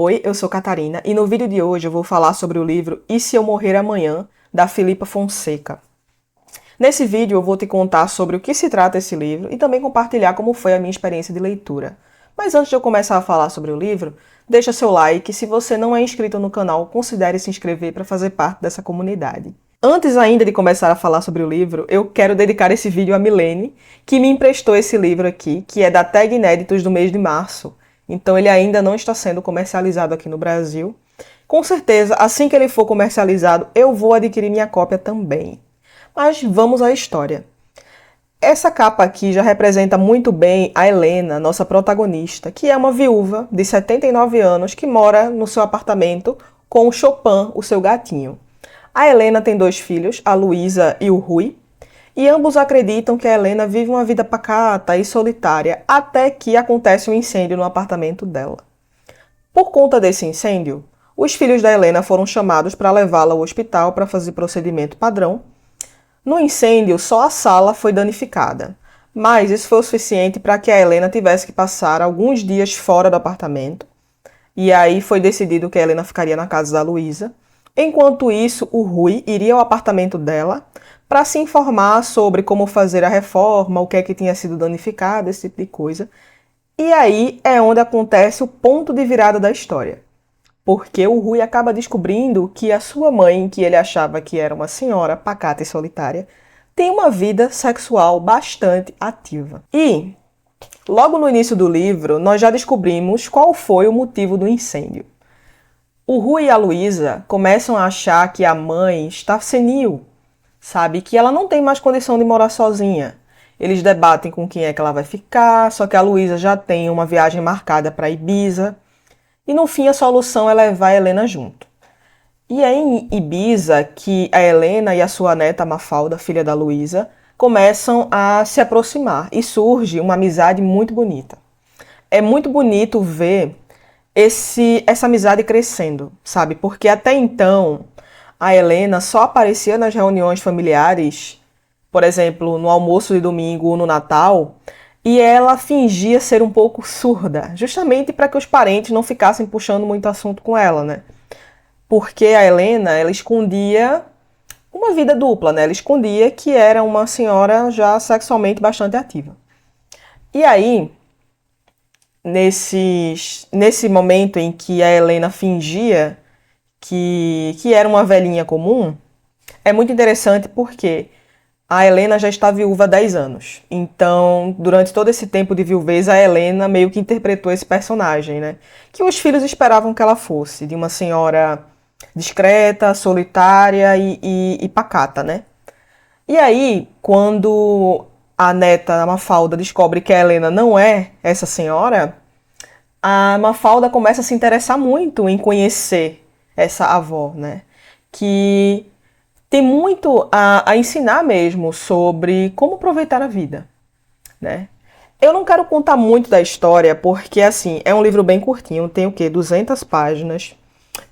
Oi, eu sou Catarina e no vídeo de hoje eu vou falar sobre o livro E Se Eu Morrer Amanhã, da Filipa Fonseca. Nesse vídeo eu vou te contar sobre o que se trata esse livro e também compartilhar como foi a minha experiência de leitura. Mas antes de eu começar a falar sobre o livro, deixa seu like e se você não é inscrito no canal, considere se inscrever para fazer parte dessa comunidade. Antes ainda de começar a falar sobre o livro, eu quero dedicar esse vídeo a Milene, que me emprestou esse livro aqui, que é da Tag Inéditos do mês de março. Então ele ainda não está sendo comercializado aqui no Brasil. Com certeza, assim que ele for comercializado, eu vou adquirir minha cópia também. Mas vamos à história. Essa capa aqui já representa muito bem a Helena, nossa protagonista, que é uma viúva de 79 anos que mora no seu apartamento com o Chopin, o seu gatinho. A Helena tem 2 filhos, a Luísa e o Rui, e ambos acreditam que a Helena vive uma vida pacata e solitária até que acontece um incêndio no apartamento dela. Por conta desse incêndio, os filhos da Helena foram chamados para levá-la ao hospital para fazer procedimento padrão. No incêndio, só a sala foi danificada, mas isso foi o suficiente para que a Helena tivesse que passar alguns dias fora do apartamento. E aí foi decidido que a Helena ficaria na casa da Luísa. Enquanto isso, o Rui iria ao apartamento dela para se informar sobre como fazer a reforma, o que é que tinha sido danificado, esse tipo de coisa. E aí é onde acontece o ponto de virada da história. Porque o Rui acaba descobrindo que a sua mãe, que ele achava que era uma senhora pacata e solitária, tem uma vida sexual bastante ativa. E, logo no início do livro, nós já descobrimos qual foi o motivo do incêndio. O Rui e a Luísa começam a achar que a mãe está senil, sabe? Que ela não tem mais condição de morar sozinha. Eles debatem com quem é que ela vai ficar, só que a Luísa já tem uma viagem marcada para Ibiza. E no fim a solução é levar a Helena junto. E é em Ibiza que a Helena e a sua neta Mafalda, filha da Luísa, começam a se aproximar e surge uma amizade muito bonita. É muito bonito ver essa amizade crescendo, sabe? Porque até então a Helena só aparecia nas reuniões familiares, por exemplo, no almoço de domingo ou no Natal, e ela fingia ser um pouco surda, justamente para que os parentes não ficassem puxando muito assunto com ela, né? Porque a Helena, ela escondia uma vida dupla, né? Ela escondia que era uma senhora já sexualmente bastante ativa. E aí, nesse momento em que a Helena fingia que era uma velhinha comum, é muito interessante porque a Helena já está viúva há 10 anos. Então, durante todo esse tempo de viuvez, a Helena meio que interpretou esse personagem, né? Que os filhos esperavam que ela fosse, de uma senhora discreta, solitária e pacata, né? E aí, quando a neta, a Mafalda, descobre que a Helena não é essa senhora, a Mafalda começa a se interessar muito em conhecer essa avó, né? Que tem muito a ensinar mesmo sobre como aproveitar a vida, né? Eu não quero contar muito da história porque, assim, é um livro bem curtinho, tem o quê? 200 páginas.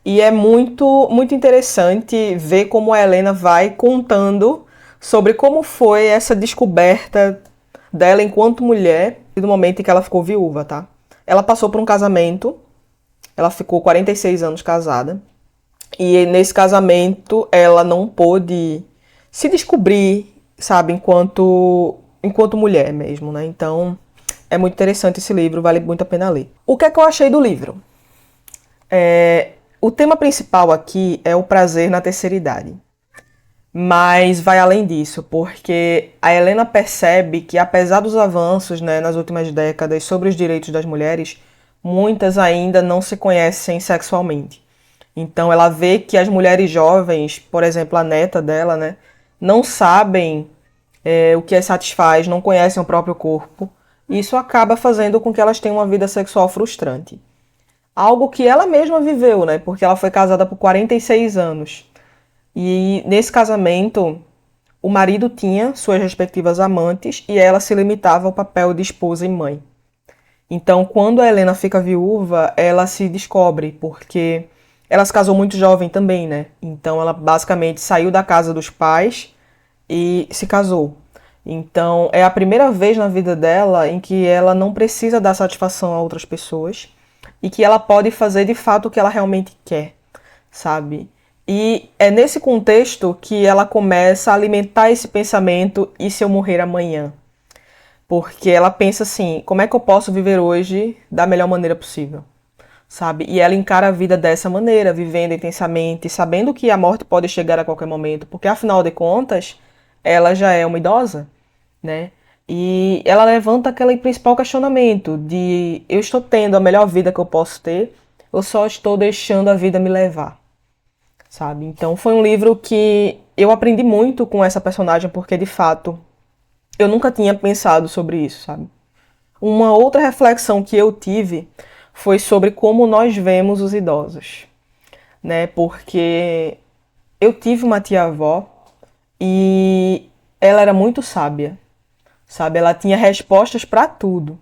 E é muito interessante ver como a Helena vai contando sobre como foi essa descoberta dela enquanto mulher do momento em que ela ficou viúva, tá? Ela passou por um casamento, ela ficou 46 anos casada, e nesse casamento ela não pôde se descobrir, sabe, enquanto mulher mesmo, né? Então é muito interessante esse livro, vale muito a pena ler. O que é que eu achei do livro? O tema principal aqui é o prazer na terceira idade. Mas vai além disso, porque a Helena percebe que apesar dos avanços, né, nas últimas décadas sobre os direitos das mulheres, muitas ainda não se conhecem sexualmente. Então ela vê que as mulheres jovens, por exemplo, a neta dela, né, não sabem o que as satisfaz, não conhecem o próprio corpo. E isso acaba fazendo com que elas tenham uma vida sexual frustrante. Algo que ela mesma viveu, né, porque ela foi casada por 46 anos. E nesse casamento, o marido tinha suas respectivas amantes e ela se limitava ao papel de esposa e mãe. Então, quando a Helena fica viúva, ela se descobre, porque ela se casou muito jovem também, né? Então, ela basicamente saiu da casa dos pais e se casou. Então, é a primeira vez na vida dela em que ela não precisa dar satisfação a outras pessoas e que ela pode fazer de fato o que ela realmente quer, sabe? E é nesse contexto que ela começa a alimentar esse pensamento: e se eu morrer amanhã? Porque ela pensa assim: como é que eu posso viver hoje da melhor maneira possível? Sabe? E ela encara a vida dessa maneira, vivendo intensamente, sabendo que a morte pode chegar a qualquer momento, porque afinal de contas, ela já é uma idosa, né? E ela levanta aquele principal questionamento de: eu estou tendo a melhor vida que eu posso ter, ou só estou deixando a vida me levar, sabe? Então foi um livro que eu aprendi muito com essa personagem, porque de fato eu nunca tinha pensado sobre isso, sabe? Uma outra reflexão que eu tive foi sobre como nós vemos os idosos, né? Porque eu tive uma tia-avó e ela era muito sábia, sabe? Ela tinha respostas para tudo.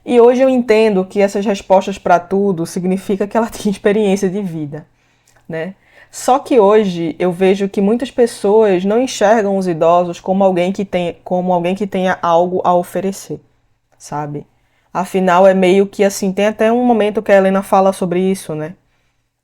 E hoje eu entendo que essas respostas para tudo significa que ela tinha experiência de vida, né? Só que hoje eu vejo que muitas pessoas não enxergam os idosos como alguém que tenha algo a oferecer, sabe? Afinal, é meio que assim, tem até um momento que a Helena fala sobre isso, né?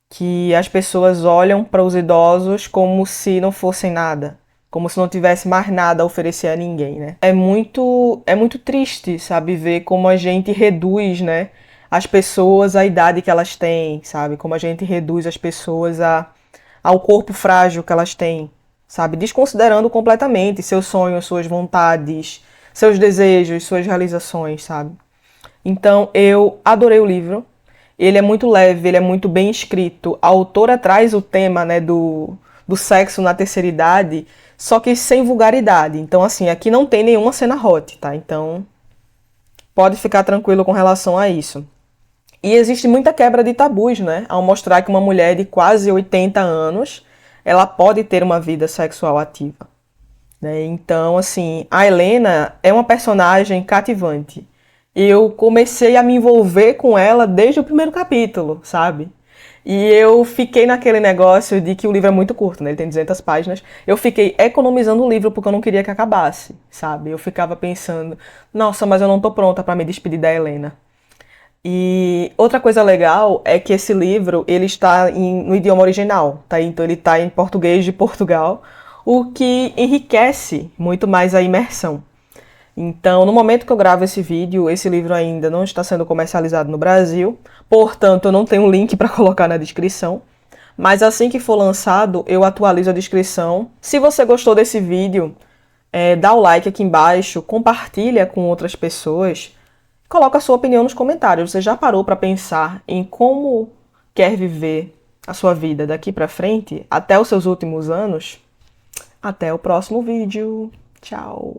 Que as pessoas olham para os idosos como se não fossem nada, como se não tivesse mais nada a oferecer a ninguém, né? É muito triste, sabe, ver como a gente reduz, né, as pessoas à idade que elas têm, sabe? Como a gente reduz as pessoas ao corpo frágil que elas têm, sabe? Desconsiderando completamente seus sonhos, suas vontades, seus desejos, suas realizações, sabe? Então, eu adorei o livro. Ele é muito leve, ele é muito bem escrito. A autora traz o tema, né, do sexo na terceira idade, só que sem vulgaridade. Então, assim, aqui não tem nenhuma cena hot, tá? Então, pode ficar tranquilo com relação a isso. E existe muita quebra de tabus, né? Ao mostrar que uma mulher de quase 80 anos, ela pode ter uma vida sexual ativa, né? Então, assim, a Helena é uma personagem cativante. Eu comecei a me envolver com ela desde o primeiro capítulo, sabe? E eu fiquei naquele negócio de que o livro é muito curto, né? Ele tem 200 páginas. Eu fiquei economizando o livro porque eu não queria que acabasse, sabe? Eu ficava pensando: nossa, mas eu não tô pronta para me despedir da Helena. E outra coisa legal é que esse livro ele está no idioma original, tá? Então ele está em português de Portugal, o que enriquece muito mais a imersão. Então, no momento que eu gravo esse vídeo, esse livro ainda não está sendo comercializado no Brasil, portanto, eu não tenho um link para colocar na descrição. Mas assim que for lançado, eu atualizo a descrição. Se você gostou desse vídeo, dá o like aqui embaixo, compartilha com outras pessoas, coloca a sua opinião nos comentários. Você já parou para pensar em como quer viver a sua vida daqui para frente, até os seus últimos anos? Até o próximo vídeo. Tchau!